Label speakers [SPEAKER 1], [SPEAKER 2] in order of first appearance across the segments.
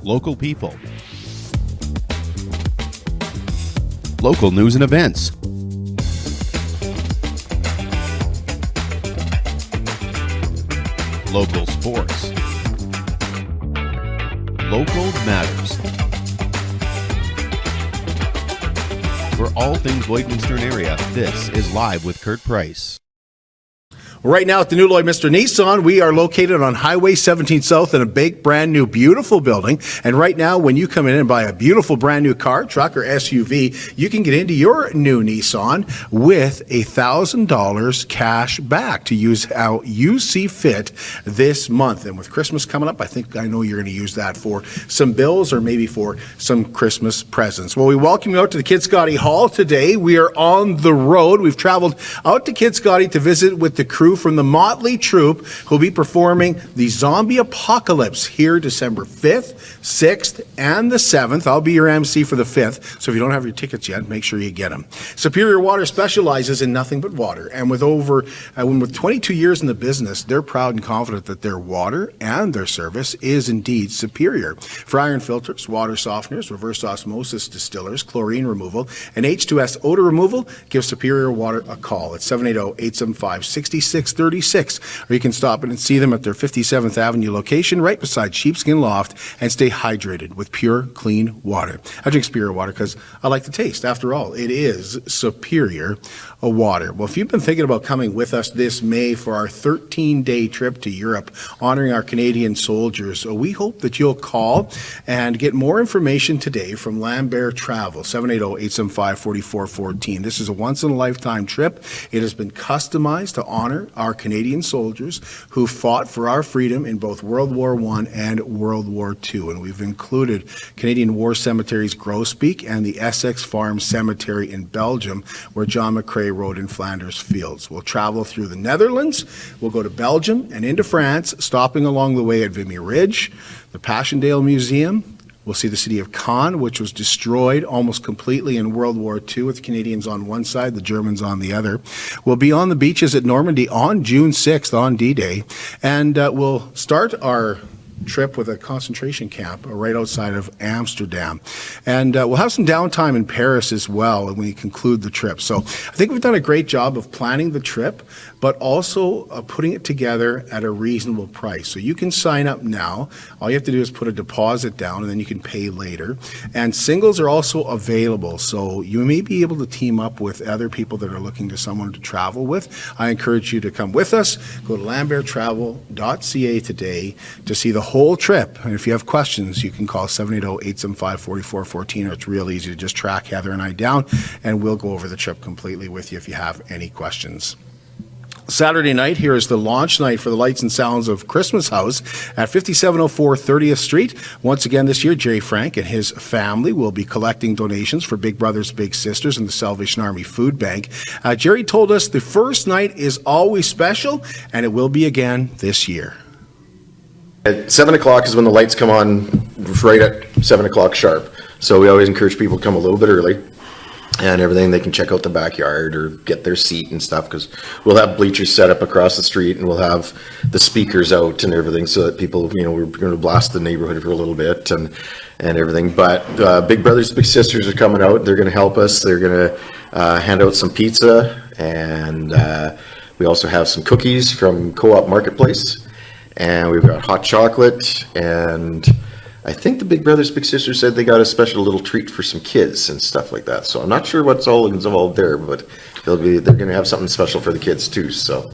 [SPEAKER 1] local people, local news and events, local sports, local matters. For all things Lloydminster area, this is Live with Kurt Price.
[SPEAKER 2] Right now at the new Lloydminster Nissan, we are located on Highway 17 South in a big, brand new, beautiful building. And right now, when you come in and buy a beautiful, brand new car, truck, or SUV, you can get into your new Nissan with $1,000 cash back to use how you see fit this month. And with Christmas coming up, I know you're going to use that for some bills or maybe for some Christmas presents. Well, we welcome you out to the Kitscoty Hall today. We are on the road. We've traveled out to Kitscoty to visit with the crew from the Motley Troupe, who'll be performing the Zombie Apocalypse here December 5th, 6th, and the 7th. I'll be your MC for the 5th, so if you don't have your tickets yet, make sure you get them. Superior Water specializes in nothing but water, and with 22 years in the business, they're proud and confident that their water and their service is indeed superior. For iron filters, water softeners, reverse osmosis distillers, chlorine removal, and H2S odor removal, give Superior Water a call at 780-875-6636, or you can stop in and see them at their 57th Avenue location right beside Sheepskin Loft, and stay hydrated with pure, clean water. I drink Superior Water because I like the taste. After all, it is superior water. Well, if you've been thinking about coming with us this May for our 13-day trip to Europe, honoring our Canadian soldiers, we hope that you'll call and get more information today from Lambert Travel, 780-875-4414. This is a once-in-a-lifetime trip. It has been customized to honor our Canadian soldiers who fought for our freedom in both World War I and World War II. And we've included Canadian War Cemeteries Grosbeek and the Essex Farm Cemetery in Belgium, where John McCrae rode in Flanders Fields. We'll travel through the Netherlands, we'll go to Belgium and into France, stopping along the way at Vimy Ridge, the Passchendaele Museum. We'll see the city of Caen, which was destroyed almost completely in World War II, with the Canadians on one side, the Germans on the other. We'll be on the beaches at Normandy on June 6th, on D-Day, and we'll start our trip with a concentration camp right outside of Amsterdam. And we'll have some downtime in Paris as well when we conclude the trip. So I think we've done a great job of planning the trip, but also putting it together at a reasonable price. So you can sign up now. All you have to do is put a deposit down, and then you can pay later. And singles are also available, so you may be able to team up with other people that are looking for someone to travel with. I encourage you to come with us. Go to lamberttravel.ca today to see the whole trip. And if you have questions, you can call 780-875-4414, or it's real easy to just track Heather and I down, and we'll go over the trip completely with you if you have any questions. Saturday night, here is the launch night for the Lights and Sounds of Christmas House at 5704 30th Street. Once again this year, Jerry Frank and his family will be collecting donations for Big Brothers Big Sisters and the Salvation Army Food Bank. Jerry told us the first night is always special, and it will be again this year.
[SPEAKER 3] At 7 o'clock is when the lights come on, right at 7 o'clock sharp. So we always encourage people to come a little bit early and everything. They can check out the backyard or get their seat and stuff, because we'll have bleachers set up across the street, and we'll have the speakers out and everything, so that people, we're going to blast the neighborhood for a little bit and everything. But Big Brothers Big Sisters are coming out. They're going to help us. They're going to hand out some pizza, and we also have some cookies from Co-op Marketplace. And we've got hot chocolate, and I think the Big Brothers Big Sisters said they got a special little treat for some kids and stuff like that. So I'm not sure what's all involved there, but they're going to have something special for the kids too. So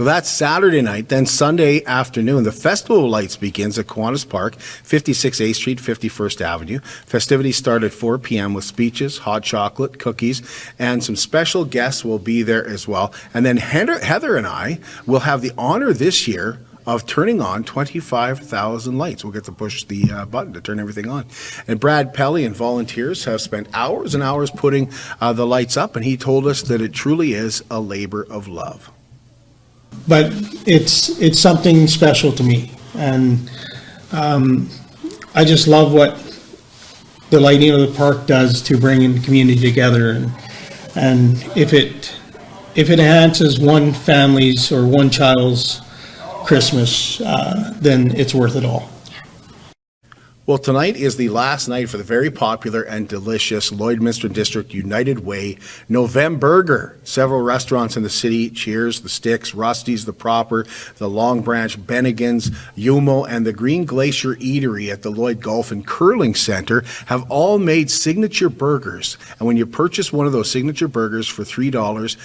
[SPEAKER 2] that's Saturday night. Then Sunday afternoon, the Festival of Lights begins at Kiwanis Park, 56 A Street, 51st Avenue. Festivities start at 4 p.m. with speeches, hot chocolate, cookies, and some special guests will be there as well. And then Heather and I will have the honor this year of turning on 25,000 lights. We'll get to push the button to turn everything on. And Brad Pelly and volunteers have spent hours and hours putting the lights up, and he told us that it truly is a labor of love.
[SPEAKER 4] But it's something special to me, and I just love what the lighting of the park does to bring in the community together, and if it enhances one family's or one child's Christmas, then it's worth it all.
[SPEAKER 2] Well, tonight is the last night for the very popular and delicious Lloydminster District United Way Novemburger. Several restaurants in the city, Cheers, The Sticks, Rusty's, The Proper, The Long Branch, Bennigan's, Yumo, and the Green Glacier Eatery at the Lloyd Golf and Curling Center have all made signature burgers. And when you purchase one of those signature burgers for $3,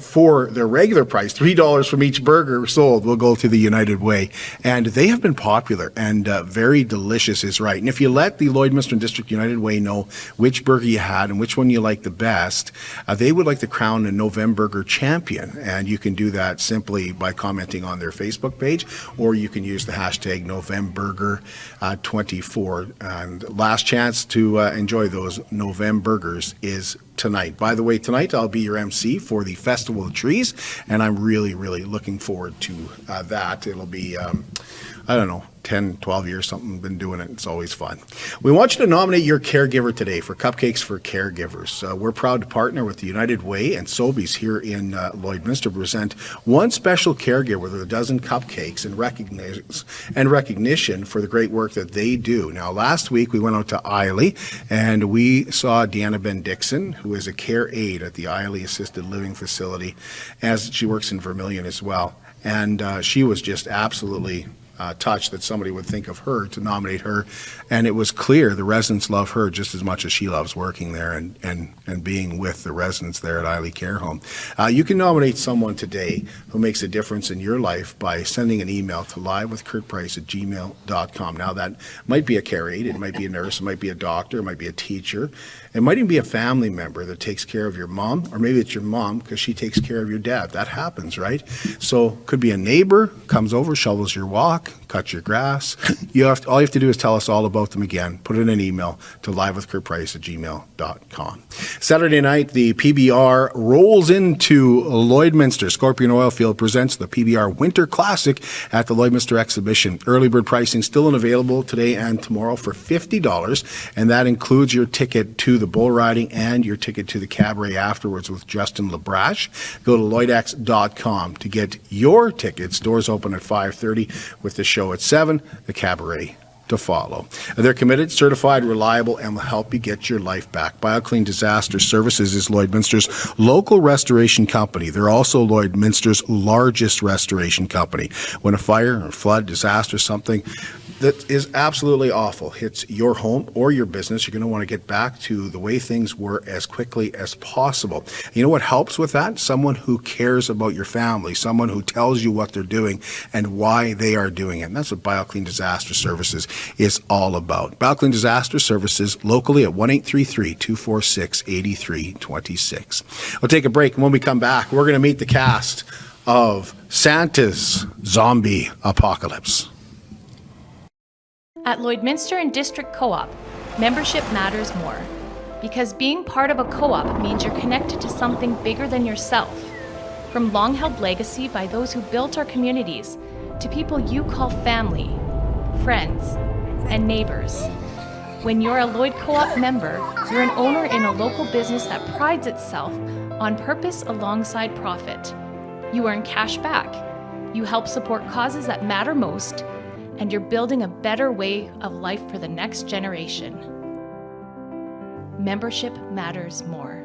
[SPEAKER 2] for their regular price, $3 from each burger sold will go to the United Way. And they have been popular and very delicious is right. And if you let the Lloydminster District United Way know which burger you had and which one you like the best, they would like to crown a Novemburger champion. And you can do that simply by commenting on their Facebook page, or you can use the hashtag Novemburger24. And last chance to enjoy those Novemburgers is tonight. By the way, tonight I'll be your MC for the Festival of Trees, and I'm really, really looking forward to that. It'll be, I don't know, 10, 12 years, something, been doing it. It's always fun. We want you to nominate your caregiver today for Cupcakes for Caregivers. We're proud to partner with the United Way and Sobeys here in Lloydminster to present one special caregiver with a dozen cupcakes and recognition for the great work that they do. Now, last week we went out to Eiley and we saw Deanna Ben-Dixon, who is a care aide at the Eiley Assisted Living Facility, as she works in Vermilion as well. And she was just absolutely touched that somebody would think of her to nominate her, and it was clear the residents love her just as much as she loves working there and being with the residents there at Eiley Care Home. You can nominate someone today who makes a difference in your life by sending an email to livewithkurtprice@gmail.com. Now, that might be a care aide, it might be a nurse, it might be a doctor, it might be a teacher, it might even be a family member that takes care of your mom, or maybe it's your mom because she takes care of your dad. That happens, right? So could be a neighbor, comes over, shovels your walk, cuts your grass. All you have to do is tell us all about them again. Put it in an email to livewithkurtprice@gmail.com. Saturday night, the PBR rolls into Lloydminster. Scorpion Oilfield presents the PBR Winter Classic at the Lloydminster Exhibition. Early bird pricing still unavailable today and tomorrow for $50, and that includes your ticket to the bull riding and your ticket to the cabaret afterwards with Justin Labrache. Go to lloydex.com to get your tickets. Doors open at 5:30 with the show at 7, the cabaret to follow. They're committed, certified, reliable, and will help you get your life back. BioClean Disaster Services is Lloydminster's local restoration company. They're also Lloydminster's largest restoration company. When a fire or flood, disaster, something that is absolutely awful hits your home or your business, you're going to want to get back to the way things were as quickly as possible. You know what helps with that? Someone who cares about your family, someone who tells you what they're doing and why they are doing it. And that's what BioClean Disaster Services is all about. BioClean Disaster Services locally at 1-833-246-8326. We'll take a break, and when we come back, we're going to meet the cast of Santa's Zombie Apocalypse.
[SPEAKER 5] At Lloydminster and District Co-op, membership matters more. Because being part of a co-op means you're connected to something bigger than yourself. From long-held legacy by those who built our communities, to people you call family, friends, and neighbors. When you're a Lloyd Co-op member, you're an owner in a local business that prides itself on purpose alongside profit. You earn cash back, you help support causes that matter most, and you're building a better way of life for the next generation. Membership matters more.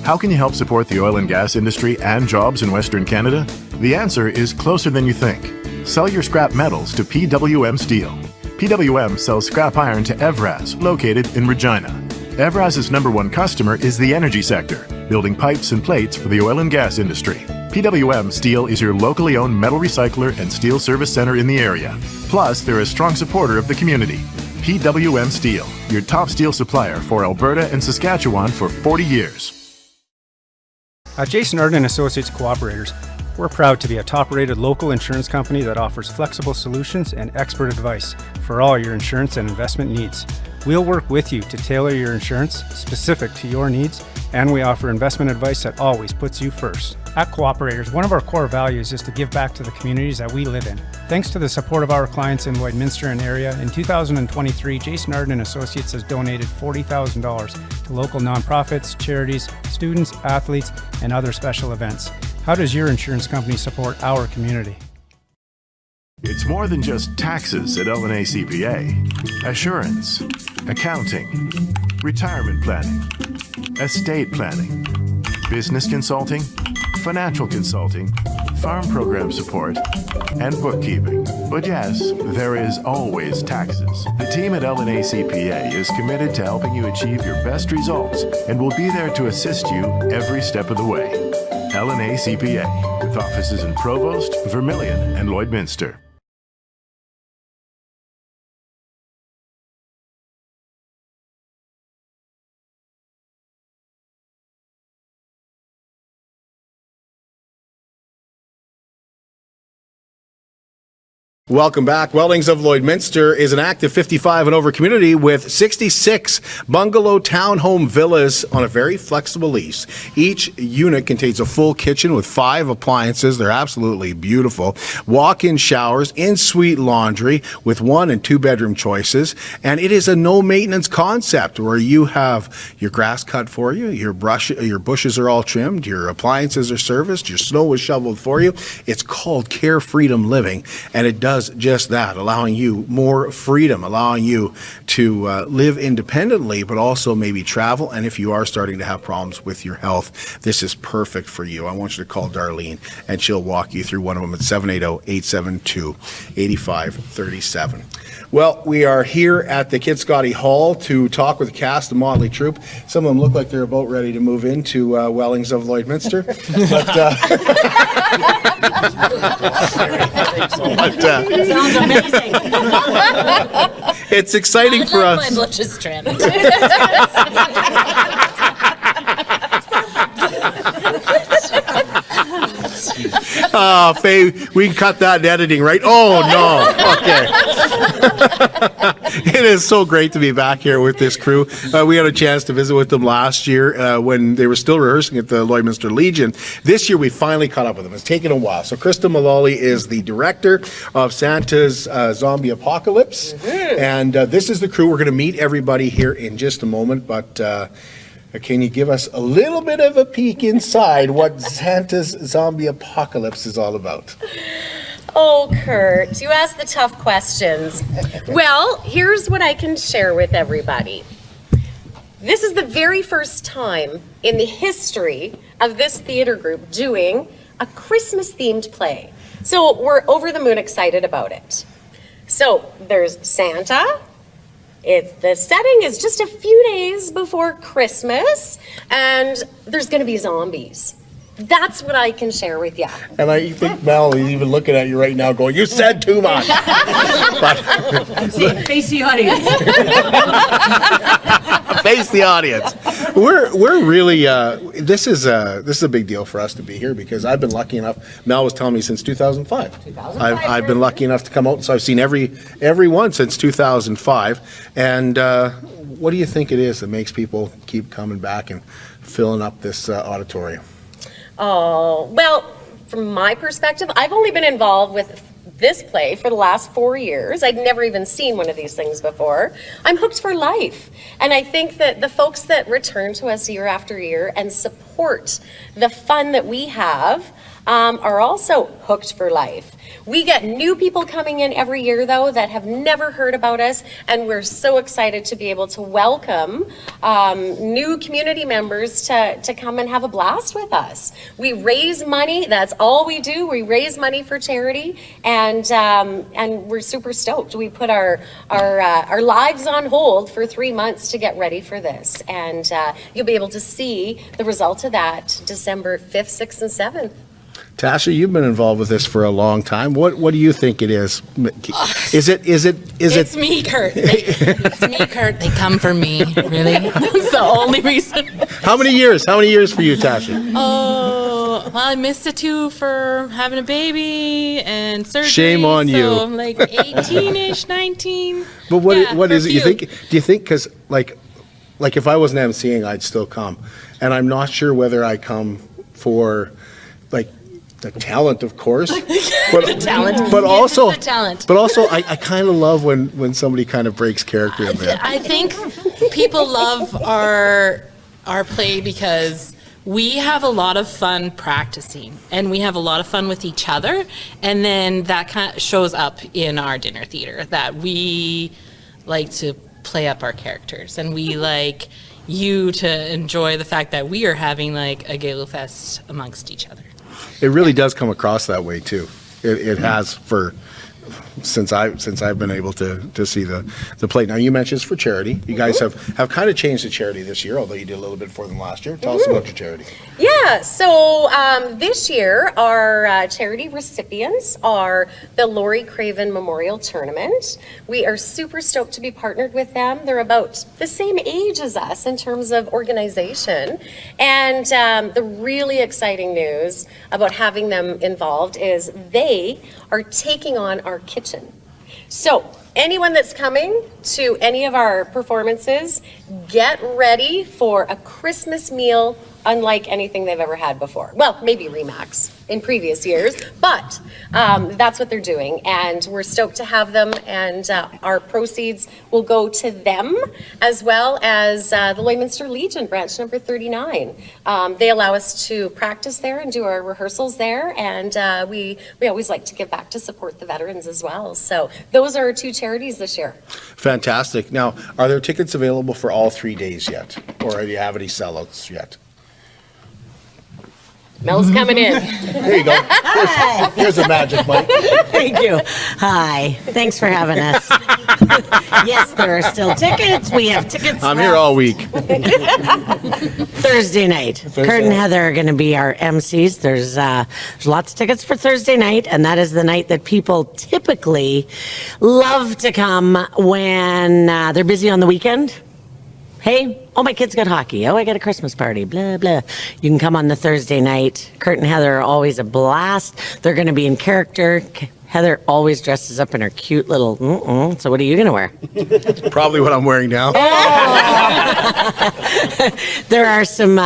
[SPEAKER 6] How can you help support the oil and gas industry and jobs in Western Canada? The answer is closer than you think. Sell your scrap metals to PWM Steel. PWM sells scrap iron to Evraz, located in Regina. Evraz's #1 customer is the energy sector, building pipes and plates for the oil and gas industry. PWM Steel is your locally owned metal recycler and steel service center in the area. Plus, they're a strong supporter of the community. PWM Steel, your top steel supplier for Alberta and Saskatchewan for 40 years.
[SPEAKER 7] At Jason Arden Associates Cooperators, we're proud to be a top-rated local insurance company that offers flexible solutions and expert advice for all your insurance and investment needs. We'll work with you to tailor your insurance specific to your needs, and we offer investment advice that always puts you first. At Cooperators, one of our core values is to give back to the communities that we live in. Thanks to the support of our clients in Lloydminster and area, in 2023, Jason Arden Associates has donated $40,000 to local nonprofits, charities, students, athletes, and other special events. How does your insurance company support our community?
[SPEAKER 6] It's more than just taxes at LNA CPA. Assurance, accounting, retirement planning, estate planning, business consulting, financial consulting, farm program support, and bookkeeping. But yes, there is always taxes. The team at LNA CPA is committed to helping you achieve your best results and will be there to assist you every step of the way. LNA CPA, with offices in Provost, Vermilion, and Lloydminster.
[SPEAKER 2] Welcome back. Weldings of Lloydminster is an active 55 and over community with 66 bungalow townhome villas on a very flexible lease. Each unit contains a full kitchen with 5 appliances. They're absolutely beautiful. Walk-in showers, in-suite laundry with 1 and 2 bedroom choices. And it is a no-maintenance concept where you have your grass cut for you, your bushes are all trimmed, your appliances are serviced, your snow is shoveled for you. It's called Care Freedom Living, and it does just that, allowing you more freedom, allowing you to live independently, but also maybe travel. And if you are starting to have problems with your health, this is perfect for you. I want you to call Darlene, and she'll walk you through one of them at 780-872-8537. Well, we are here at the Kitscoty Hall to talk with the cast of Motley Troupe. Some of them look like they're about ready to move into Weldings of Lloydminster.
[SPEAKER 8] Sounds amazing.
[SPEAKER 2] It's exciting for us.
[SPEAKER 8] My blushes trimmed.
[SPEAKER 2] Faye, we can cut that in editing, right? Oh, no. Okay. It is so great to be back here with this crew. We had a chance to visit with them last year when they were still rehearsing at the Lloydminster Legion. This year, we finally caught up with them. It's taken a while. So Krista Mullally is the director of Santa's Zombie Apocalypse. Mm-hmm. And this is the crew. We're going to meet everybody here in just a moment, but can you give us a little bit of a peek inside what Santa's Zombie Apocalypse is all about?
[SPEAKER 8] Oh, Kurt, you ask the tough questions. Well, here's what I can share with everybody. This is the very first time in the history of this theater group doing a Christmas-themed play. So we're over the moon excited about it. So there's Santa. The setting is just a few days before Christmas, and there's going to be zombies. That's what I can share with you.
[SPEAKER 2] And I think Mel is even looking at you right now going, you said too much.
[SPEAKER 8] Face the audience.
[SPEAKER 2] Face the audience. We're really, this is a big deal for us to be here because I've been lucky enough, Mel was telling me since 2005. I've been lucky enough to come out, so I've seen every one since 2005. And what do you think it is that makes people keep coming back and filling up this auditorium?
[SPEAKER 8] Oh, well, from my perspective, I've only been involved with this play for the last 4 years. I'd never even seen one of these things before. I'm hooked for life. And I think that the folks that return to us year after year and support the fun that we have are also hooked for life. We get new people coming in every year, though, that have never heard about us, and we're so excited to be able to welcome new community members to come and have a blast with us. We raise money. That's all we do. We raise money for charity, and we're super stoked. We put our lives on hold for 3 months to get ready for this, and you'll be able to see the result of that December 5th, 6th, and 7th.
[SPEAKER 2] Tasha, you've been involved with this for a long time. What do you think it is? Is it?
[SPEAKER 9] It's me, Kurt. It's me, Kurt. They come for me, really. That's the only reason.
[SPEAKER 2] How many years? How many years for you, Tasha?
[SPEAKER 9] Oh, well, I missed it too for having a baby and surgery.
[SPEAKER 2] Shame on you.
[SPEAKER 9] So I'm like 18-ish, 19.
[SPEAKER 2] But what is it?
[SPEAKER 9] Do
[SPEAKER 2] You think? Do you think? Because like if I wasn't emceeing, I'd still come, and I'm not sure whether I come for like the talent, of course, but
[SPEAKER 9] the talent.
[SPEAKER 2] But
[SPEAKER 9] Yes,
[SPEAKER 2] also
[SPEAKER 9] it's the talent.
[SPEAKER 2] But also, I kind of love when somebody kind of breaks character a bit.
[SPEAKER 9] I think people love our play because we have a lot of fun practicing, and we have a lot of fun with each other, and then that kind of shows up in our dinner theater, that we like to play up our characters, and we like you to enjoy the fact that we are having like a Galo Fest amongst each other.
[SPEAKER 2] It really does come across that way too. It has since I've been able to see the play. Now, you mentioned it's for charity. You guys have kind of changed the charity this year, although you did a little bit for them last year. Tell us about your charity.
[SPEAKER 8] Yeah, so this year our charity recipients are the Lori Craven Memorial Tournament. We are super stoked to be partnered with them. They're about the same age as us in terms of organization. And the really exciting news about having them involved is they are taking on our kitchen. So anyone that's coming to any of our performances, get ready for a Christmas meal unlike anything they've ever had before. Well, maybe Remax in previous years, but that's what they're doing, and we're stoked to have them, and our proceeds will go to them as well as the Lloydminster Legion, branch number 39. They allow us to practice there and do our rehearsals there, and we always like to give back to support the veterans as well. So those are our two charities this year.
[SPEAKER 2] Fantastic. Now, are there tickets available for all 3 days yet? Or do you have any sellouts yet?
[SPEAKER 8] Mel's coming in.
[SPEAKER 2] There you go. Here's a magic mic.
[SPEAKER 10] Thank you. Hi. Thanks for having us. Yes, there are still tickets. We have tickets.
[SPEAKER 2] I'm here all week.
[SPEAKER 10] Thursday night. Kurt and Heather are going to be our MCs. There's lots of tickets for Thursday night, and that is the night that people typically love to come when they're busy on the weekend. Hey, oh, my kid's got hockey. Oh, I got a Christmas party, blah, blah. You can come on the Thursday night. Kurt and Heather are always a blast. They're going to be in character. Heather always dresses up in her cute little, so what are you going to wear?
[SPEAKER 2] Probably what I'm wearing now.
[SPEAKER 10] There are some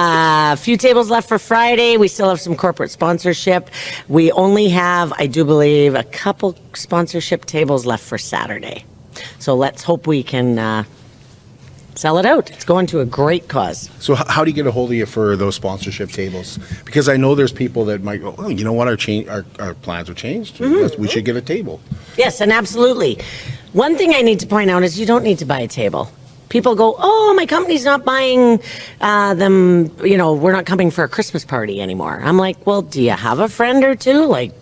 [SPEAKER 10] few tables left for Friday. We still have some corporate sponsorship. We only have, I do believe, a couple sponsorship tables left for Saturday. So let's hope we can sell it out. It's going to a great cause.
[SPEAKER 2] So how do you get a hold of you for those sponsorship tables? Because I know there's people that might go, oh, you know what, our plans have changed. We should get a table.
[SPEAKER 10] Yes, and absolutely. One thing I need to point out is you don't need to buy a table. People go, oh, my company's not buying them, we're not coming for a Christmas party anymore. I'm like, well, do you have a friend or two? Like,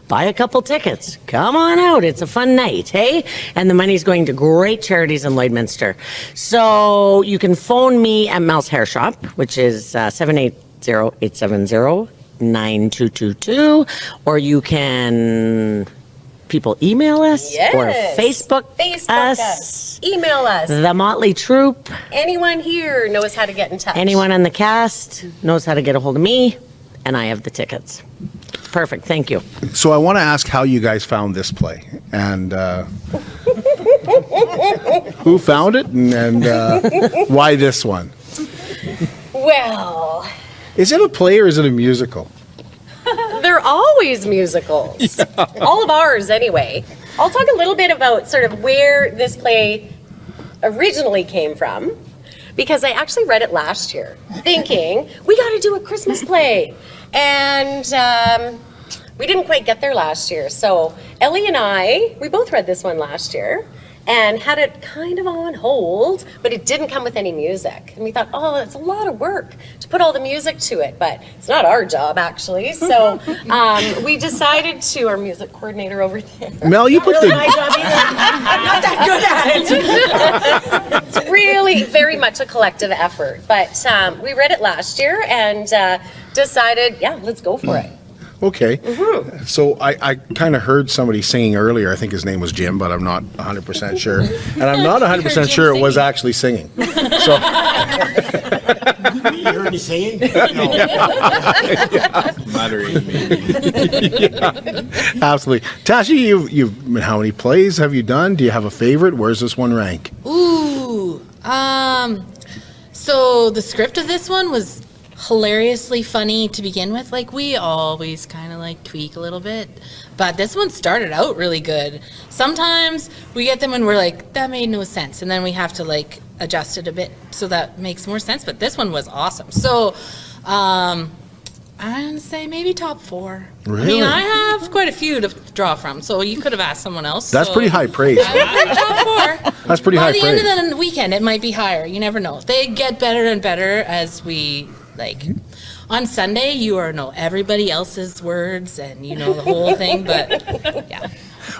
[SPEAKER 10] buy a couple tickets. Come on out. It's a fun night, hey? And the money's going to great charities in Lloydminster. So you can phone me at Mel's Hair Shop, which is 780-870-9222, or you can people email us or Facebook us.
[SPEAKER 8] Email us.
[SPEAKER 10] The Motley Troupe.
[SPEAKER 8] Anyone here knows how to get in touch.
[SPEAKER 10] Anyone on the cast knows how to get a hold of me, and I have the tickets. Perfect. Thank you.
[SPEAKER 2] So I want to ask how you guys found this play and who found it and why this one?
[SPEAKER 8] Well,
[SPEAKER 2] is it a play or is it a musical?
[SPEAKER 8] they're always musicals. Yeah. All of ours, anyway. I'll talk a little bit about sort of where this play originally came from, because I actually read it last year, thinking, we got to do a Christmas play. And we didn't quite get there last year. So Ellie and I, we both read this one last year and had it kind of on hold, but it didn't come with any music. And we thought, oh, it's a lot of work to put all the music to it, but it's not our job, actually. So we decided to, our music coordinator over there.
[SPEAKER 2] Mel, you put
[SPEAKER 8] really my job either. I'm not that good at it. It's really very much a collective effort. But we read it last year and decided, yeah, let's go for it.
[SPEAKER 2] Okay. Mm-hmm. So I kind of heard somebody singing earlier. I think his name was Jim, but I'm not 100% sure. And I'm not 100% sure it was actually singing. So
[SPEAKER 11] you heard me singing? No. Moderating maybe.
[SPEAKER 2] Absolutely. Tasha, you've how many plays have you done? Do you have a favorite? Where's this one rank?
[SPEAKER 9] Ooh, so the script of this one was hilariously funny to begin with. Like, we always kind of like tweak a little bit, but this one started out really good. Sometimes we get them and we're like, that made no sense, and then we have to like adjust it a bit so that makes more sense, but this one was awesome. So I'd say maybe top 4.
[SPEAKER 2] Really?
[SPEAKER 9] I mean, I have quite a few to draw from, so you could have asked someone else.
[SPEAKER 2] That's
[SPEAKER 9] so
[SPEAKER 2] pretty high praise.
[SPEAKER 9] top 4.
[SPEAKER 2] That's pretty high
[SPEAKER 9] By the
[SPEAKER 2] praise.
[SPEAKER 9] end of the weekend, it might be higher. You never know. They get better and better as we, like, on Sunday, you know everybody else's words and you know the whole thing, but yeah.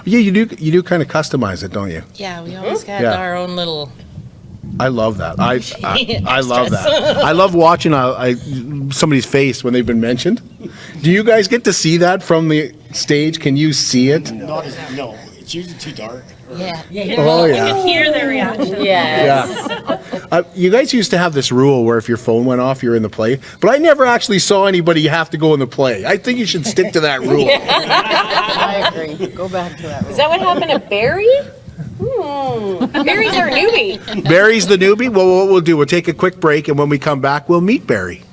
[SPEAKER 2] Yeah, you do kind of customize it, don't you?
[SPEAKER 9] Yeah, we always got
[SPEAKER 2] Yeah.
[SPEAKER 9] our own little...
[SPEAKER 2] I love that. I love that. I love watching somebody's face when they've been mentioned. Do you guys get to see that from the stage? Can you see it?
[SPEAKER 11] No, it's usually too dark.
[SPEAKER 9] Yeah.
[SPEAKER 2] Oh, yeah.
[SPEAKER 8] You can hear their reaction. Yes.
[SPEAKER 2] Yeah. You guys used to have this rule where if your phone went off, you're in the play. But I never actually saw anybody have to go in the play. I think you should stick to that rule.
[SPEAKER 10] I agree. Go back to that.
[SPEAKER 8] Is that what happened to Barry? Barry's our newbie.
[SPEAKER 2] Barry's the newbie? Well, what we'll do, we'll take a quick break, and when we come back, we'll meet Barry.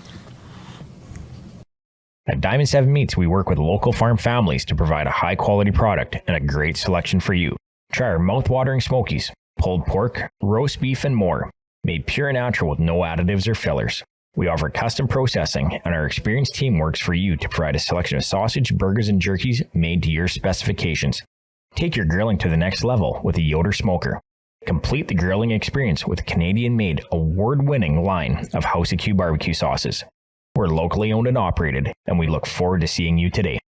[SPEAKER 12] At Diamond 7 Meats, we work with local farm families to provide a high-quality product and a great selection for you. Try our mouth-watering smokies, pulled pork, roast beef, and more, made pure and natural with no additives or fillers. We offer custom processing, and our experienced team works for you to provide a selection of sausage, burgers, and jerkies made to your specifications. Take your grilling to the next level with a Yoder smoker. Complete the grilling experience with a Canadian-made, award-winning line of House of Q barbecue sauces. We're locally owned and operated, and we look forward to seeing you today.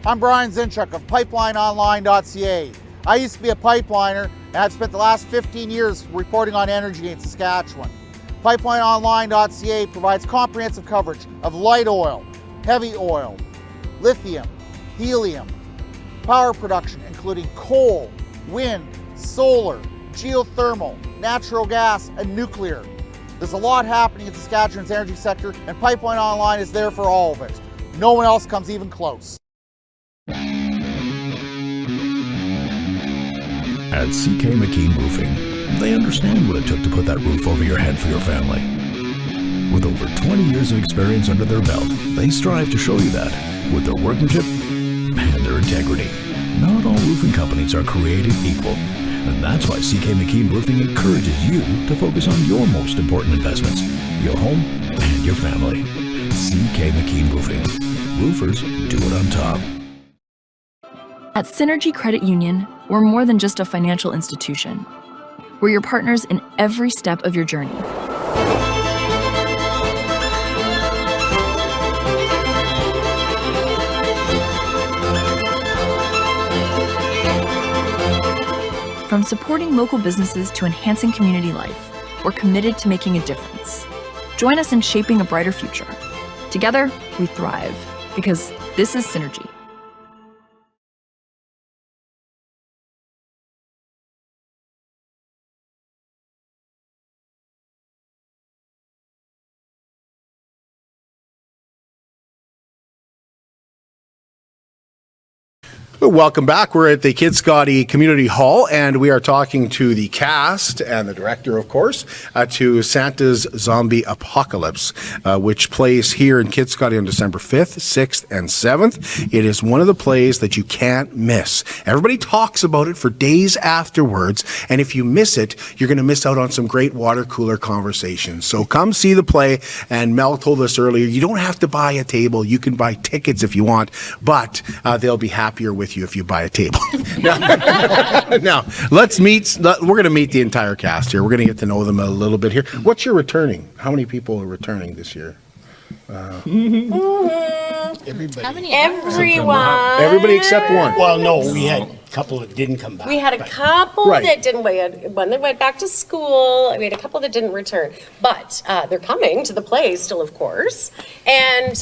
[SPEAKER 13] I'm Brian Zinchuk of PipelineOnline.ca. I used to be a pipeliner, and I've spent the last 15 years reporting on energy in Saskatchewan. PipelineOnline.ca provides comprehensive coverage of light oil, heavy oil, lithium, helium, power production including coal, wind, solar, geothermal, natural gas, and nuclear. There's a lot happening in Saskatchewan's energy sector, and Pipeline Online is there for all of it. No one else comes even close.
[SPEAKER 14] At CK McKean Roofing, they understand what it took to put that roof over your head for your family. With over 20 years of experience under their belt, they strive to show you that with their workmanship and their integrity. Not all roofing companies are created equal, and that's why CK McKean Roofing encourages you to focus on your most important investments, your home and your family. CK McKean Roofing. Roofers do it on top.
[SPEAKER 15] At Synergy Credit Union, we're more than just a financial institution. We're your partners in every step of your journey. From supporting local businesses to enhancing community life, we're committed to making a difference. Join us in shaping a brighter future. Together, we thrive, because this is Synergy.
[SPEAKER 2] Welcome back. We're at the Kitscoty Community Hall, and we are talking to the cast and the director, of course, to Santa's Zombie Apocalypse, which plays here in Kitscoty on December 5th, 6th, and 7th. It is one of the plays that you can't miss. Everybody talks about it for days afterwards, and if you miss it, you're going to miss out on some great water cooler conversations. So come see the play, and Mel told us earlier, you don't have to buy a table. You can buy tickets if you want, but they'll be happier with you if you buy a table. Now, let's meet. We're going to meet the entire cast here. We're going to get to know them a little bit here. What's your returning? How many people are returning this year?
[SPEAKER 11] Everybody.
[SPEAKER 8] Everyone.
[SPEAKER 2] Everybody except one.
[SPEAKER 11] Well, no, we had a couple that didn't come back.
[SPEAKER 8] We had a couple
[SPEAKER 2] Right.
[SPEAKER 8] that didn't. We had one that went back to school. We had a couple that didn't return, but they're coming to the play still, of course. And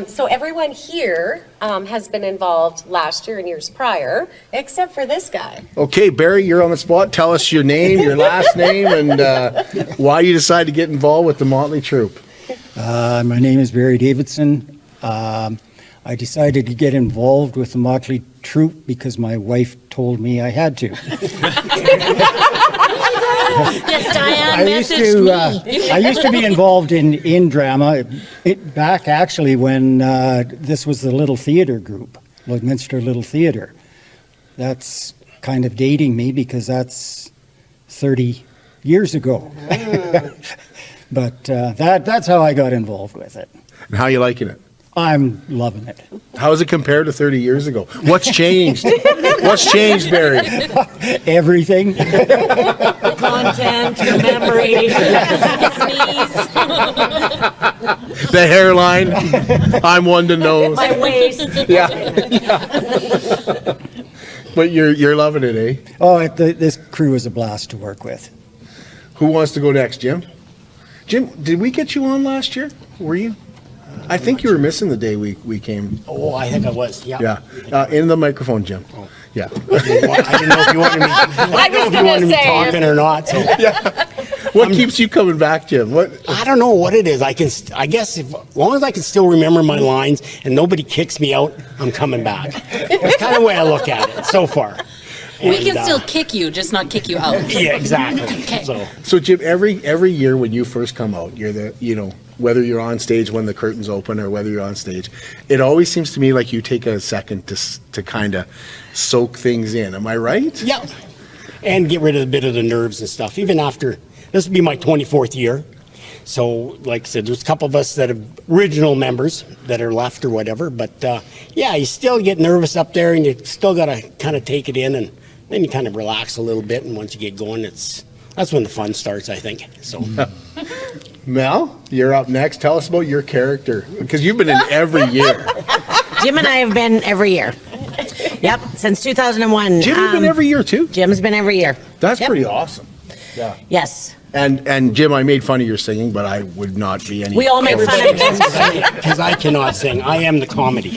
[SPEAKER 8] so everyone here has been involved last year and years prior, except for this guy.
[SPEAKER 2] Okay, Barry, you're on the spot. Tell us your name, your last name, and why you decided to get involved with the Motley Troupe.
[SPEAKER 16] My name is Barry Davidson. I decided to get involved with the Motley Troupe because my wife told me I had to.
[SPEAKER 9] Yes, Diane messaged me.
[SPEAKER 16] I used to be involved in drama, back actually when this was the Little Theatre group, Lloydminster Little Theatre. That's kind of dating me because that's 30 years ago. But that's how I got involved with it.
[SPEAKER 2] And how you liking it?
[SPEAKER 16] I'm loving it.
[SPEAKER 2] How does it compare to 30 years ago? What's changed? What's changed, Barry?
[SPEAKER 16] Everything.
[SPEAKER 10] Content, your memory.
[SPEAKER 2] The hairline. I'm one to know.
[SPEAKER 10] My waist.
[SPEAKER 2] Yeah. But you're loving it, eh?
[SPEAKER 16] Oh, this crew is a blast to work with.
[SPEAKER 2] Who wants to go next, Jim? Jim, did we get you on last year? Were you? I think you were missing the day we came.
[SPEAKER 11] Oh, I think I was, yeah.
[SPEAKER 2] Yeah. In the microphone, Jim. Yeah.
[SPEAKER 11] I didn't know if you wanted me, talking or not. So.
[SPEAKER 2] Yeah. What keeps you coming back, Jim? What?
[SPEAKER 11] I don't know what it is. I guess as long as I can still remember my lines and nobody kicks me out, I'm coming back. That's kind of the way I look at it so far.
[SPEAKER 9] We can still kick you, just not kick you out.
[SPEAKER 11] Yeah, exactly.
[SPEAKER 9] Okay.
[SPEAKER 2] So Jim, every year when you first come out, you're whether you're on stage when the curtains open or whether you're on stage, it always seems to me like you take a second to kind of soak things in. Am I right?
[SPEAKER 11] Yeah. And get rid of a bit of the nerves and stuff. Even after, this will be my 24th year. So, like I said, there's a couple of us that are original members that are left or whatever. But, yeah, you still get nervous up there and you still got to kind of take it in. And then you kind of relax a little bit. And once you get going, that's when the fun starts, I think. So.
[SPEAKER 2] Mel, you're up next. Tell us about your character, because you've been in every year.
[SPEAKER 10] Jim and I have been every year. Yep, since 2001.
[SPEAKER 2] Jim has been every year too?
[SPEAKER 10] Jim's been every year.
[SPEAKER 2] That's pretty awesome. Yeah.
[SPEAKER 10] Yes.
[SPEAKER 2] And Jim, I made fun of your singing, but I would not be any.
[SPEAKER 10] We all make fun of Jim.
[SPEAKER 11] Because I cannot sing. I am the comedy.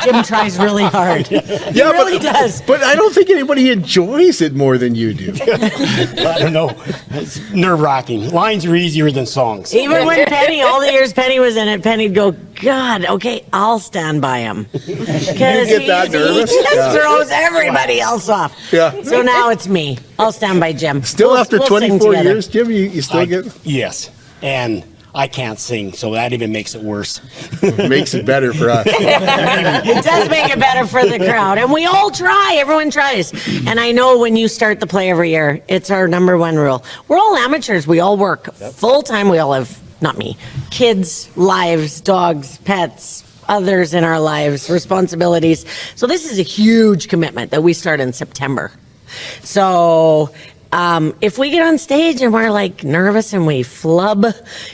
[SPEAKER 10] Jim tries really hard. He really does.
[SPEAKER 2] But I don't think anybody enjoys it more than you do.
[SPEAKER 11] I don't know. It's nerve-wracking. Lines are easier than songs.
[SPEAKER 10] Even when Penny, all the years Penny was in it, Penny'd go, God, okay, I'll stand by him. Because
[SPEAKER 2] get that nervous?
[SPEAKER 10] He just
[SPEAKER 2] Yeah.
[SPEAKER 10] throws everybody else off.
[SPEAKER 2] Yeah.
[SPEAKER 10] So now it's me. I'll stand by Jim.
[SPEAKER 2] Still after
[SPEAKER 10] We'll sing
[SPEAKER 2] 24
[SPEAKER 10] together.
[SPEAKER 2] years, Jim, you still get.
[SPEAKER 11] Yes. And I can't sing, so that even makes it worse.
[SPEAKER 2] Makes it better for us.
[SPEAKER 10] It does make it better for the crowd. And we all try. Everyone tries. And I know when you start the play every year, it's our number one rule. We're all amateurs. We all work full time. We all have, not me, kids, lives, dogs, pets, others in our lives, responsibilities. So this is a huge commitment that we start in September. So if we get on stage and we're like nervous and we flub,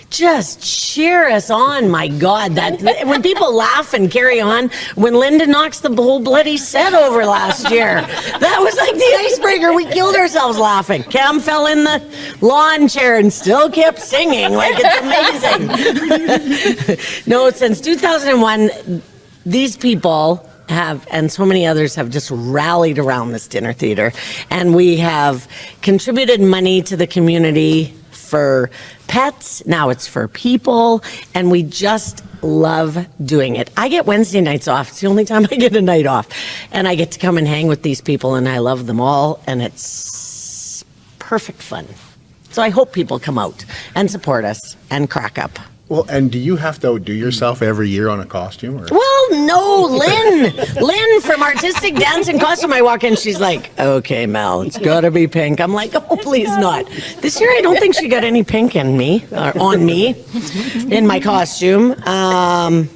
[SPEAKER 10] just cheer us on. My God, that when people laugh and carry on, when Linda knocks the whole bloody set over last year, that was like the icebreaker. We killed ourselves laughing. Cam fell in the lawn chair and still kept singing. Like, it's amazing. No, since 2001, these people have, and so many others have just rallied around this dinner theater, and we have contributed money to the community for pets. Now it's for people, and we just love doing it. I get Wednesday nights off. It's the only time I get a night off, and I get to come and hang with these people, and I love them all, and it's perfect fun. So I hope people come out and support us and crack up.
[SPEAKER 2] Well, and do you have to outdo yourself every year on a costume? Or?
[SPEAKER 10] Well, no, Lynn from Artistic Dance and Costume. I walk in, she's like, okay, Mel, it's got to be pink. I'm like, oh, please not. This year, I don't think she got any pink in me, or on me, in my costume. I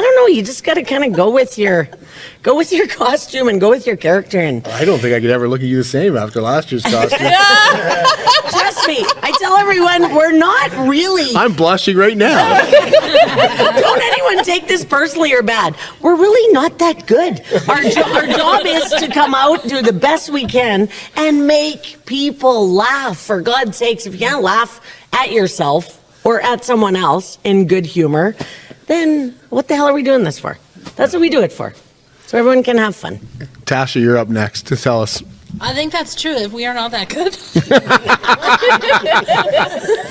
[SPEAKER 10] don't know, you just got to kind of go with your costume and go with your character. And
[SPEAKER 2] I don't think I could ever look at you the same after last year's costume.
[SPEAKER 10] trust me, I tell everyone, we're not really.
[SPEAKER 2] I'm blushing right now.
[SPEAKER 10] Don't anyone take this personally or bad. We're really not that good. Our job is to come out, do the best we can, and make people laugh. For God's sakes, if you can't laugh at yourself or at someone else in good humor, then what the hell are we doing this for? That's what we do it for. So everyone can have fun.
[SPEAKER 2] Tasha, you're up next to tell us.
[SPEAKER 9] I think that's true. If we are not that good,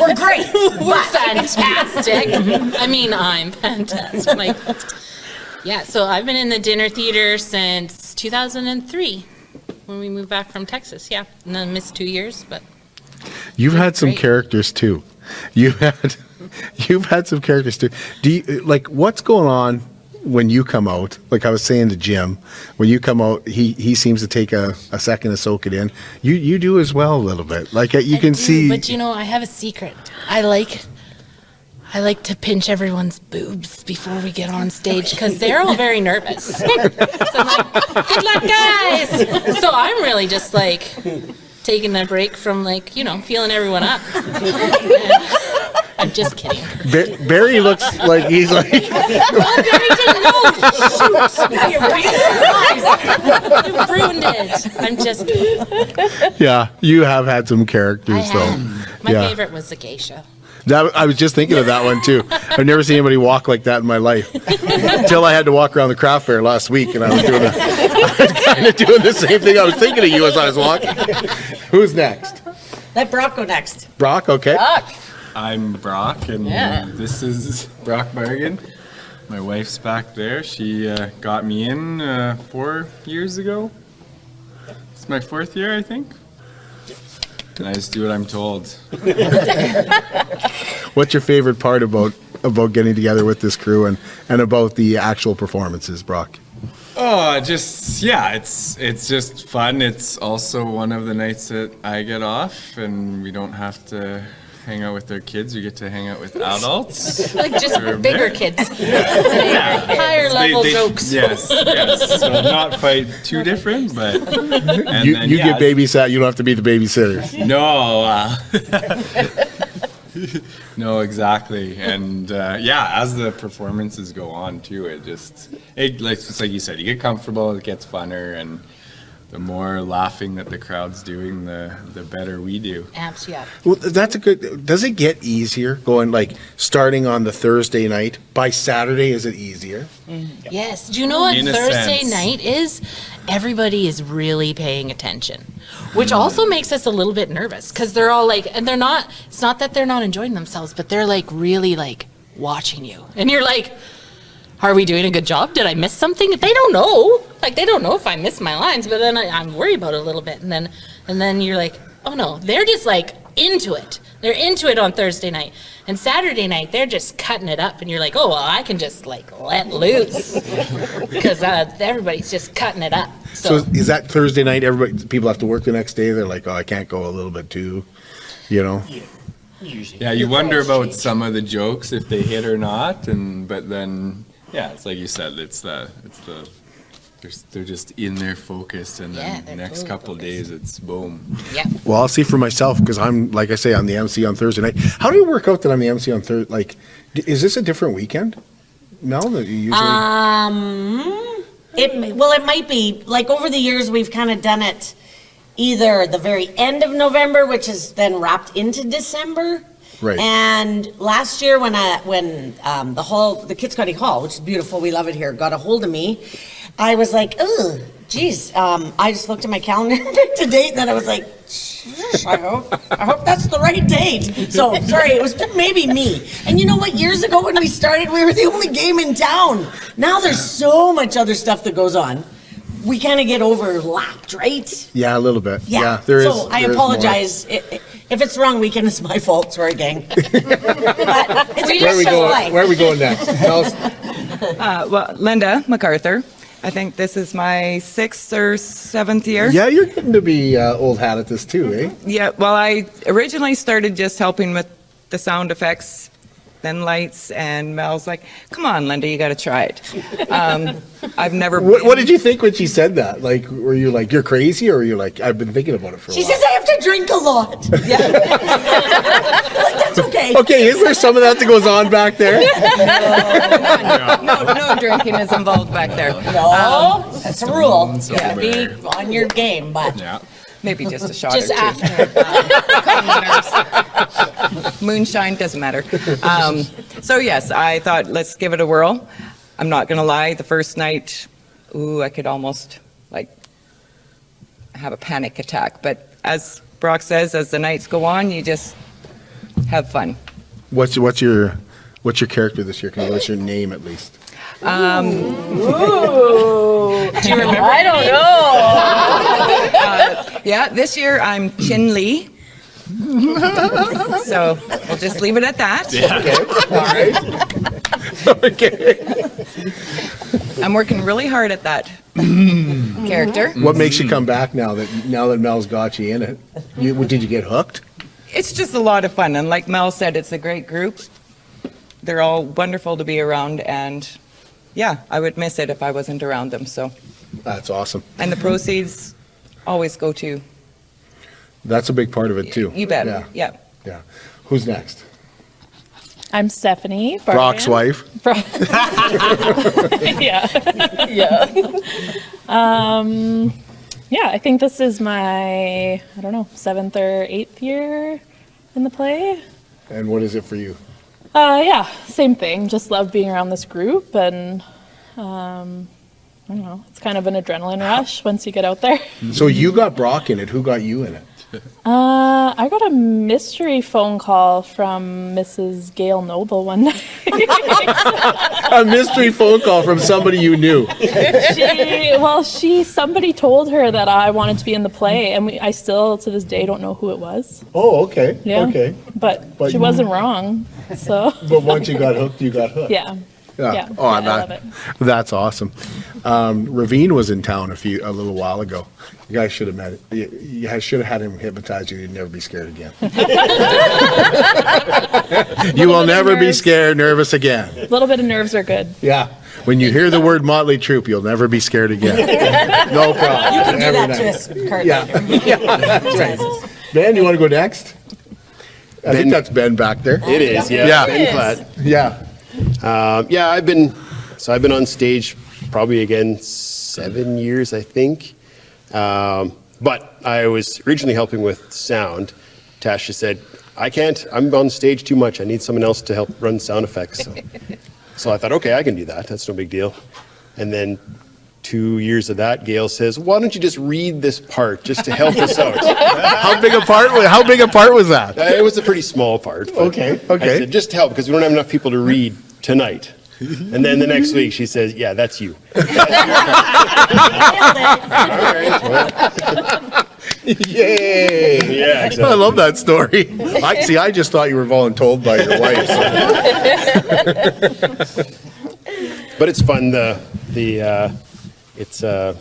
[SPEAKER 10] we're great.
[SPEAKER 9] We're fantastic. I mean, I'm fantastic. Like, yeah. So I've been in the dinner theater since 2003, when we moved back from Texas. Yeah, and then missed 2 years, but
[SPEAKER 2] You've had some characters too. You've had some characters too. Do you, like, what's going on when you come out, like I was saying to Jim, when you come out, he seems to take a second to soak it in. You do as well a little bit. Like you can see.
[SPEAKER 9] But I have a secret. I like to pinch everyone's boobs before we get on stage because they're all very nervous. So I'm like, good luck, guys. So I'm really just like taking a break from feeling everyone up. I'm just kidding.
[SPEAKER 2] Barry looks like he's like.
[SPEAKER 9] Barry didn't know. Shoot, you ruined it. I'm just kidding.
[SPEAKER 2] Yeah, you have had some characters though.
[SPEAKER 9] My favorite was the geisha.
[SPEAKER 2] I was just thinking of that one too. I've never seen anybody walk like that in my life until I had to walk around the craft fair last week, and I was kind of doing the same thing. I was thinking of you as I was walking. Who's next?
[SPEAKER 10] Let Brock go next.
[SPEAKER 2] Brock, okay.
[SPEAKER 10] Brock.
[SPEAKER 17] I'm Brock, and this is Brock Bargan. My wife's back there. She got me in 4 years ago. It's my 4th year, I think. And I just do what I'm told.
[SPEAKER 2] What's your favorite part about getting together with this crew and about the actual performances, Brock?
[SPEAKER 17] Oh, it's just fun. It's also one of the nights that I get off, and we don't have to hang out with their kids. We get to hang out with adults.
[SPEAKER 9] Like just bigger kids. Higher level jokes.
[SPEAKER 17] Yes. So not quite too different, but...
[SPEAKER 2] You get babysat, you don't have to be the babysitter.
[SPEAKER 17] No. No, exactly. And as the performances go on too, it's like you said, you get comfortable, it gets funner, and the more laughing that the crowd's doing, the better we do.
[SPEAKER 9] Amps, yeah.
[SPEAKER 2] Well, that's a good. Does it get easier going starting on the Thursday night? By Saturday, is it easier?
[SPEAKER 9] Yes. Do you know what
[SPEAKER 17] In a
[SPEAKER 9] Thursday
[SPEAKER 17] sense.
[SPEAKER 9] night is? Everybody is really paying attention, which also makes us a little bit nervous because they're all and they're not. It's not that they're not enjoying themselves, but they're really watching you, and you're like, are we doing a good job? Did I miss something? They don't know. They don't know if I missed my lines, but then I'm worried about it a little bit. And then you're like, oh no, they're just into it. They're into it on Thursday night. And Saturday night, they're just cutting it up. And you're like, oh, well, I can just let loose. Because everybody's just cutting it up.
[SPEAKER 2] So is that Thursday night? People have to work the next day. They're like, oh, I can't go a little bit too,
[SPEAKER 17] Usually. Yeah, you wonder about some of the jokes if they hit or not, but then. Yeah, it's like you said. They're just in there focused, and then the next couple of days, it's boom.
[SPEAKER 9] Yeah.
[SPEAKER 2] Well, I'll see for myself because I'm, like I say, on the MC on Thursday night. How do you work out that I'm the MC on Thursday? Is this a different weekend? No, that you usually.
[SPEAKER 10] It might be. Over the years, we've kind of done it either the very end of November, which is then wrapped into December.
[SPEAKER 2] Right.
[SPEAKER 10] And last year when the Kitscoty Hall, which is beautiful, we love it here, got a hold of me, I was like, oh, geez. I just looked at my calendar and picked a date, and then I was like, I hope that's the right date. So, sorry, it was maybe me. And you know what? Years ago when we started, we were the only game in town. Now there's so much other stuff that goes on. We kind of get overlapped, right?
[SPEAKER 2] Yeah, a little bit.
[SPEAKER 10] Yeah,
[SPEAKER 2] there is.
[SPEAKER 10] So I apologize. If it's the wrong weekend, it's my fault. Sorry, gang. But it's a Christmas life.
[SPEAKER 2] Where are we going next? Tell us.
[SPEAKER 18] Well, Linda MacArthur. I think this is my 6th or 7th year.
[SPEAKER 2] Yeah, you're getting to be old hat at this too, eh?
[SPEAKER 18] Yeah, well, I originally started just helping with the sound effects, then lights, and Mel's like, come on, Linda, you got to try it. I've never...
[SPEAKER 2] What did you think when she said that? Were you like, you're crazy, or were you like, I've been thinking about it for a while?
[SPEAKER 10] She says I have to drink a lot. Yeah. That's okay.
[SPEAKER 2] Okay, is there some of that goes on back there?
[SPEAKER 18] No drinking is involved back there.
[SPEAKER 10] No, that's a rule.
[SPEAKER 17] So
[SPEAKER 10] Yeah, be on your game, but...
[SPEAKER 17] Yeah.
[SPEAKER 18] Maybe just a shot
[SPEAKER 10] Just
[SPEAKER 18] or two.
[SPEAKER 10] after.
[SPEAKER 18] Moonshine, doesn't matter. So yes, I thought, let's give it a whirl. I'm not going to lie, the first night, I could almost have a panic attack. But as Brock says, as the nights go on, you just have fun.
[SPEAKER 2] What's your character this year? Can you list your name at least?
[SPEAKER 18] Do you remember?
[SPEAKER 10] I don't know.
[SPEAKER 18] Yeah, this year I'm Chin Lee. So we'll just leave it at that.
[SPEAKER 17] Yeah.
[SPEAKER 2] Okay. All right. Okay.
[SPEAKER 18] I'm working really hard at that character.
[SPEAKER 2] What makes you come back now that Mel's got you in it? Did you get hooked?
[SPEAKER 18] It's just a lot of fun, and like Mel said, it's a great group. They're all wonderful to be around, and yeah, I would miss it if I wasn't around them. So
[SPEAKER 2] that's awesome.
[SPEAKER 18] And the proceeds always go to.
[SPEAKER 2] That's a big part of it too.
[SPEAKER 18] You bet. Yeah.
[SPEAKER 2] Yeah. Who's next?
[SPEAKER 19] I'm Stephanie.
[SPEAKER 2] Brock's wife.
[SPEAKER 19] Yeah. Yeah, I think this is my, 7th or 8th year in the play.
[SPEAKER 2] And what is it for you?
[SPEAKER 19] Yeah, same thing. Just love being around this group, and I don't know, it's kind of an adrenaline rush once you get out there.
[SPEAKER 2] So you got Brock in it. Who got you in it?
[SPEAKER 19] I got a mystery phone call from Mrs. Gail Noble one night.
[SPEAKER 2] A mystery phone call from somebody you knew.
[SPEAKER 19] Somebody told her that I wanted to be in the play, and I still to this day don't know who it was.
[SPEAKER 2] Oh, okay.
[SPEAKER 19] Yeah.
[SPEAKER 2] Okay.
[SPEAKER 19] But she wasn't wrong. So.
[SPEAKER 2] But once you got hooked, you got hooked.
[SPEAKER 19] Yeah.
[SPEAKER 2] Yeah. Oh,
[SPEAKER 19] I love it.
[SPEAKER 2] That's awesome. Ravine was in town a little while ago. You guys should have met it. You should have had him hypnotize you. You'd never be scared again. You will never be nervous again.
[SPEAKER 19] A little bit of nerves are good.
[SPEAKER 2] Yeah. When you hear the word Motley Troupe, you'll never be scared again. No problem.
[SPEAKER 10] You can do
[SPEAKER 2] Every
[SPEAKER 10] that
[SPEAKER 2] night.
[SPEAKER 10] to us, Kurt.
[SPEAKER 2] Yeah. That's right. Ben, you want to go next? I think that's Ben back there.
[SPEAKER 20] It is, yeah.
[SPEAKER 2] Yeah.
[SPEAKER 20] Ben Platt.
[SPEAKER 2] Yeah.
[SPEAKER 20] I've been on stage probably again 7 years, I think. But I was originally helping with sound. Tasha said, I'm on stage too much. I need someone else to help run sound effects. So I thought, okay, I can do that. That's no big deal. And then 2 years of that, Gail says, why don't you just read this part just to help us out?
[SPEAKER 2] How big a part was that?
[SPEAKER 20] It was a pretty small part.
[SPEAKER 2] Okay.
[SPEAKER 20] I said, just help, because we don't have enough people to read tonight. And then the next week she says, yeah, that's you.
[SPEAKER 2] Yay!
[SPEAKER 20] Yeah, exactly.
[SPEAKER 2] I love that story. I just thought you were voluntold by your wife. So.
[SPEAKER 20] But it's fun. It's a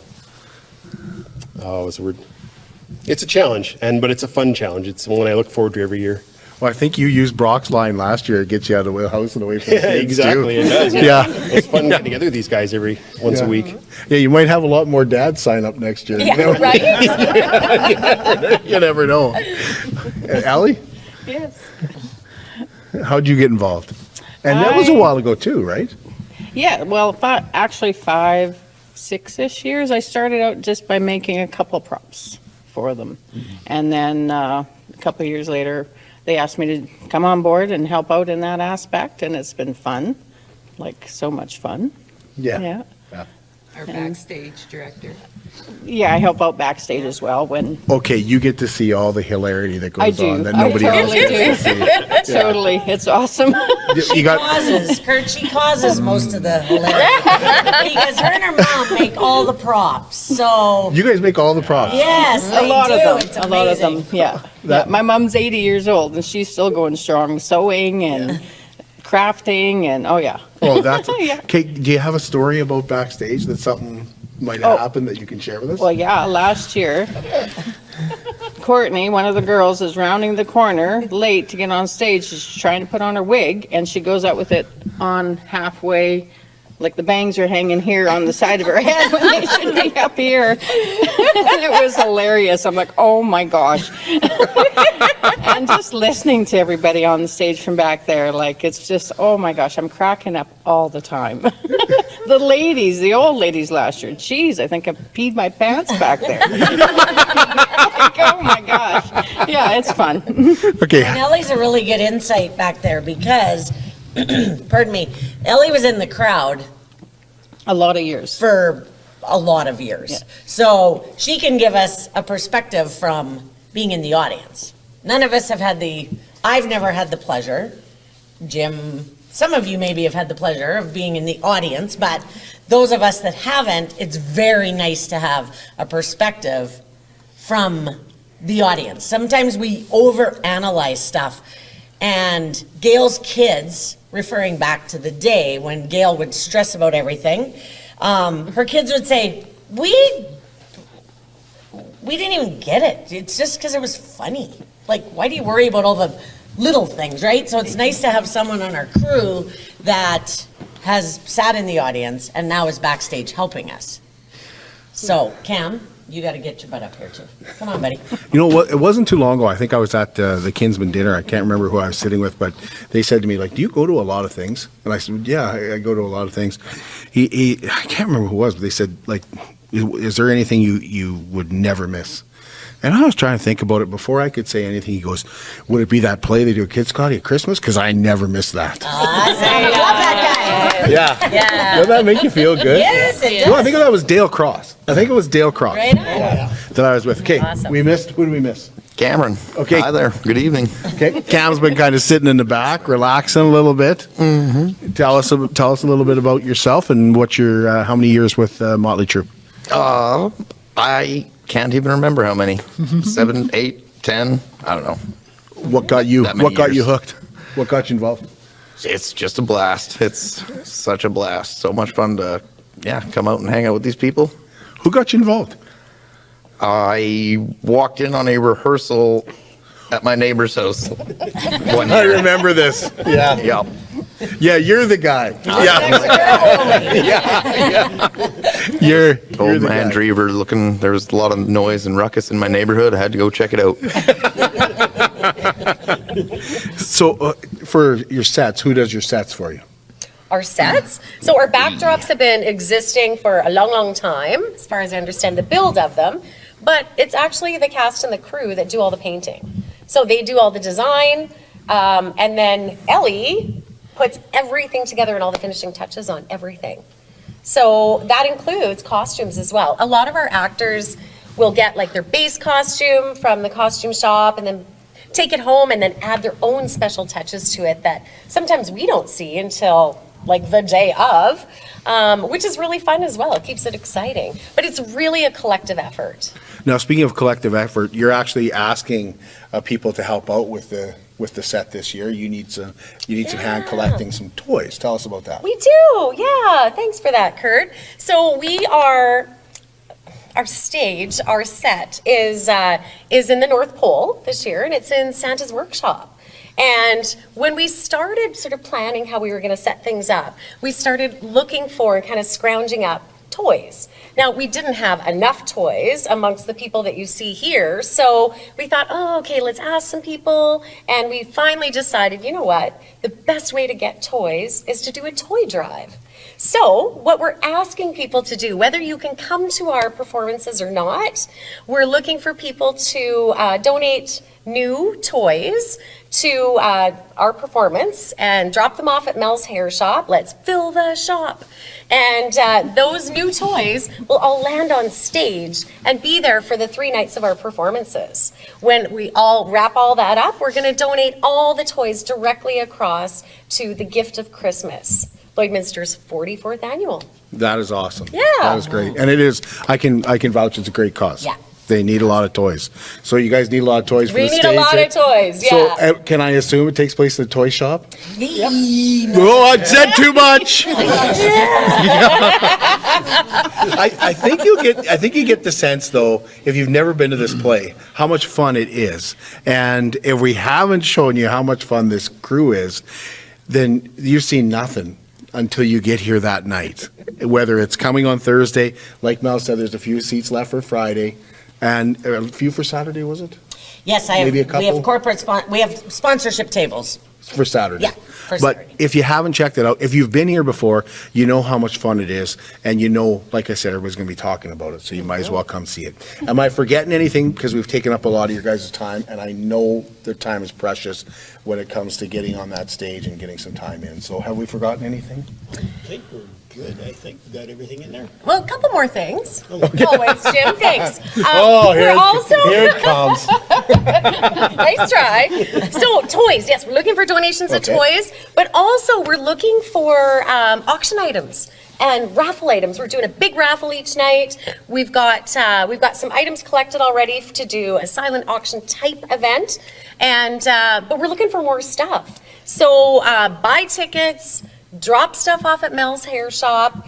[SPEAKER 20] challenge, but it's a fun challenge. It's one I look forward to every year.
[SPEAKER 2] Well, I think you used Brock's line last year. It gets you out of the house and away from the kids,
[SPEAKER 20] exactly.
[SPEAKER 2] too.
[SPEAKER 20] It does.
[SPEAKER 2] Yeah.
[SPEAKER 20] It's fun getting together with these guys once a week.
[SPEAKER 2] Yeah, you might have a lot more dads sign up next year.
[SPEAKER 10] Yeah, right?
[SPEAKER 2] You never know. Allie?
[SPEAKER 19] Yes.
[SPEAKER 2] How'd you get involved? And that was a while ago, too, right?
[SPEAKER 21] Yeah, well, actually 5, 6-ish years. I started out just by making a couple props for them. And then a couple of years later, they asked me to come on board and help out in that aspect, and it's been fun, like so much fun.
[SPEAKER 2] Yeah.
[SPEAKER 18] Our backstage director.
[SPEAKER 21] Yeah, I help out backstage as well when.
[SPEAKER 2] Okay, you get to see all the hilarity that
[SPEAKER 21] I
[SPEAKER 2] goes
[SPEAKER 21] do.
[SPEAKER 2] on that
[SPEAKER 21] I
[SPEAKER 2] nobody
[SPEAKER 21] totally
[SPEAKER 2] else gets to see. Yeah.
[SPEAKER 21] Totally, it's awesome.
[SPEAKER 10] She causes most of the hilarity because her and her mom make all the props. So
[SPEAKER 2] You guys make all the props.
[SPEAKER 10] yes,
[SPEAKER 21] a lot of them.
[SPEAKER 10] It's
[SPEAKER 21] A lot of them.
[SPEAKER 10] amazing.
[SPEAKER 21] Yeah. My mom's 80 years old and she's still going strong, sewing and crafting and oh yeah.
[SPEAKER 2] Oh, that's
[SPEAKER 21] Yeah.
[SPEAKER 2] okay. Do you have a story about backstage that something might have happened that you can share with us?
[SPEAKER 21] Well, yeah, last year, Courtney, one of the girls, is rounding the corner late to get on stage. She's trying to put on her wig, and she goes out with it on halfway, like the bangs are hanging here on the side of her head when they should be up here. And it was hilarious. I'm like, oh my gosh. And just listening to everybody on the stage from back there, like, it's just, oh my gosh, I'm cracking up all the time. The old ladies last year, geez, I think I peed my pants back there. Like, oh my gosh. Yeah, it's fun.
[SPEAKER 2] Okay.
[SPEAKER 10] And Ellie's a really good insight back there because, pardon me, Ellie was in the crowd.
[SPEAKER 21] A lot of years.
[SPEAKER 10] For a lot of years.
[SPEAKER 21] Yeah.
[SPEAKER 10] So she can give us a perspective from being in the audience. None of us have I've never had the pleasure, Jim, some of you maybe have had the pleasure of being in the audience, but those of us that haven't, it's very nice to have a perspective from the audience. Sometimes we overanalyze stuff And Gail's kids, referring back to the day when Gail would stress about everything, her kids would say, we didn't even get it. It's just because it was funny. Like, why do you worry about all the little things, right? So it's nice to have someone on our crew that has sat in the audience and now is backstage helping us. So, Cam, you got to get your butt up here too. Come on, buddy.
[SPEAKER 2] You know what? It wasn't too long ago. I think I was at the Kinsman dinner. I can't remember who I was sitting with, but they said to me, like, do you go to a lot of things? And I said, yeah, I go to a lot of things. I can't remember who it was, but they said, like, is there anything you would never miss? And I was trying to think about it before I could say anything. He goes, would it be that play they do at Kitscoty at Christmas? Because I never miss that.
[SPEAKER 10] I love that guy.
[SPEAKER 2] Yeah. Doesn't that make you feel good?
[SPEAKER 10] Yes, it does.
[SPEAKER 2] No, I think that was Dale Cross. Right on. That I was with. Okay,
[SPEAKER 10] Awesome.
[SPEAKER 2] we missed. Who did we miss?
[SPEAKER 1] Cameron.
[SPEAKER 2] Okay.
[SPEAKER 1] Hi there. Good evening.
[SPEAKER 2] Okay. Cam's been kind of sitting in the back, relaxing a little bit. Mm-hmm. Tell us a little bit about yourself and what your how many years with Motley Troupe?
[SPEAKER 1] I can't even remember how many. 7, 8, 10. I don't know.
[SPEAKER 2] What got you?
[SPEAKER 1] That many
[SPEAKER 2] What got you
[SPEAKER 1] years.
[SPEAKER 2] hooked? What got you involved?
[SPEAKER 1] It's just a blast. It's such a blast. So much fun to, come out and hang out with these people.
[SPEAKER 2] Who got you involved?
[SPEAKER 1] I walked in on a rehearsal at my neighbor's house. One
[SPEAKER 2] I
[SPEAKER 1] year.
[SPEAKER 2] remember this. Yeah.
[SPEAKER 1] Yep.
[SPEAKER 2] Yeah, you're the guy. You're
[SPEAKER 1] Old
[SPEAKER 2] the
[SPEAKER 1] man
[SPEAKER 2] guy.
[SPEAKER 1] Drever looking. There was a lot of noise and ruckus in my neighborhood. I had to go check it out.
[SPEAKER 2] So, for your sets, who does your sets for you?
[SPEAKER 8] Our sets. So our backdrops have been existing for a long, long time, as far as I understand the build of them. But it's actually the cast and the crew that do all the painting. So they do all the design, and then Ellie puts everything together and all the finishing touches on everything. So that includes costumes as well. A lot of our actors will get like their base costume from the costume shop and then take it home and then add their own special touches to it that sometimes we don't see until like the day of, which is really fun as well. It keeps it exciting. But it's really a collective effort.
[SPEAKER 2] Now, speaking of collective effort, you're actually asking people to help out with the set this year. You need some hand collecting some toys. Tell us about that.
[SPEAKER 8] We do, yeah. Thanks for that, Kurt. So our set is in the North Pole this year, and it's in Santa's workshop. And when we started sort of planning how we were going to set things up, we started looking for and kind of scrounging up toys. Now, we didn't have enough toys amongst the people that you see here, so we thought, okay, let's ask some people, and we finally decided, you know what, the best way to get toys is to do a toy drive. So what we're asking people to do, whether you can come to our performances or not, we're looking for people to donate new toys to our performance and drop them off at Mel's Hair Shop. Let's fill the shop. And those new toys will all land on stage and be there for the 3 nights of our performances. When we all wrap all that up, we're going to donate all the toys directly across to the Gift of Christmas, Lloydminster's 44th annual.
[SPEAKER 2] That is awesome.
[SPEAKER 8] Yeah.
[SPEAKER 2] That is great. And it is, I can vouch it's a great cause.
[SPEAKER 8] Yeah.
[SPEAKER 2] They need a lot of toys. So you guys need a lot of toys for
[SPEAKER 8] We
[SPEAKER 2] the
[SPEAKER 8] need
[SPEAKER 2] stage.
[SPEAKER 8] a lot of toys, yeah.
[SPEAKER 2] So can I assume it takes place in the toy shop? Oh, I said too much. I think you get the sense though, if you've never been to this play, how much fun it is. And if we haven't shown you how much fun this crew is, then you've seen nothing until you get here that night. Whether it's coming on Thursday, like Mel said, there's a few seats left for Friday, and a few for Saturday, was it?
[SPEAKER 10] Yes,
[SPEAKER 2] Maybe a
[SPEAKER 10] we have
[SPEAKER 2] couple?
[SPEAKER 10] we have sponsorship tables.
[SPEAKER 2] For Saturday.
[SPEAKER 10] Yeah, for
[SPEAKER 2] But
[SPEAKER 10] Saturday.
[SPEAKER 2] if you haven't checked it out, if you've been here before, you know how much fun it is, and you know, like I said, everybody's going to be talking about it, so you might as well come see it. Am I forgetting anything? Because we've taken up a lot of your guys' time, and I know the time is precious when it comes to getting on that stage and getting some time in. So have we forgotten anything?
[SPEAKER 11] I think we're good. I think we got everything in there.
[SPEAKER 8] Well, a couple more things. Always, Jim, thanks.
[SPEAKER 2] Here
[SPEAKER 8] We're
[SPEAKER 2] it comes.
[SPEAKER 8] Nice try. So toys, yes, we're looking for donations of
[SPEAKER 2] Okay.
[SPEAKER 8] toys, but also we're looking for auction items and raffle items. We're doing a big raffle each night. We've got some items collected already to do a silent auction type event, And but we're looking for more stuff. So buy tickets, drop stuff off at Mel's Hair Shop,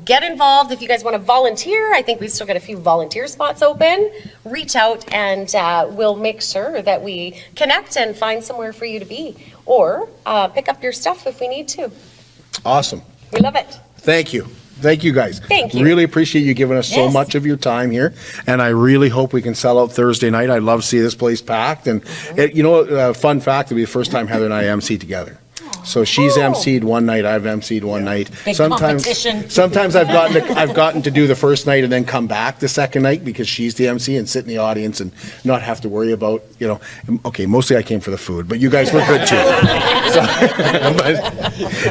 [SPEAKER 8] get involved. If you guys want to volunteer, I think we've still got a few volunteer spots open. Reach out and we'll make sure that we connect and find somewhere for you to be, or pick up your stuff if we need to.
[SPEAKER 2] Awesome.
[SPEAKER 8] We love it.
[SPEAKER 2] Thank you. Thank you, guys.
[SPEAKER 8] Thank you.
[SPEAKER 2] Really appreciate you giving us so
[SPEAKER 8] Yes.
[SPEAKER 2] much of your time here, and I really hope we can sell out Thursday night. I'd love to see this place packed, and fun fact, it'll be the first time Heather and I MC together. So she's emceed one night, I've emceed one night.
[SPEAKER 10] Big competition.
[SPEAKER 2] Sometimes I've gotten to do the first night and then come back the second night because she's the MC and sit in the audience and not have to worry about, okay, mostly I came for the food, but you guys were good too.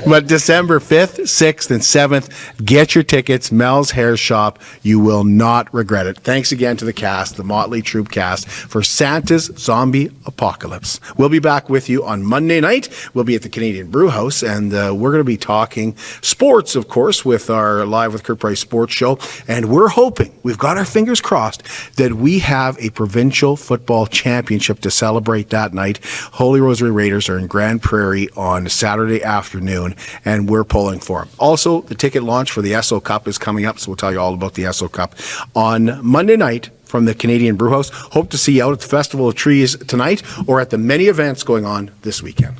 [SPEAKER 2] But December 5th, 6th, and 7th, get your tickets, Mel's Hair Shop. You will not regret it. Thanks again to the cast, the Motley Troupe cast, for Santa's Zombie Apocalypse. We'll be back with you on Monday night. We'll be at the Canadian Brew House, and we're going to be talking sports, of course, with our Live with Kurt Price sports show. And we're hoping, we've got our fingers crossed, that we have a provincial football championship to celebrate that night. Holy Rosary Raiders are in Grand Prairie on Saturday afternoon, and we're pulling for them. Also, the ticket launch for the Esso Cup is coming up, so we'll tell you all about the Esso Cup on Monday night from the Canadian Brew House. Hope to see you out at the Festival of Trees tonight or at the many events going on this weekend.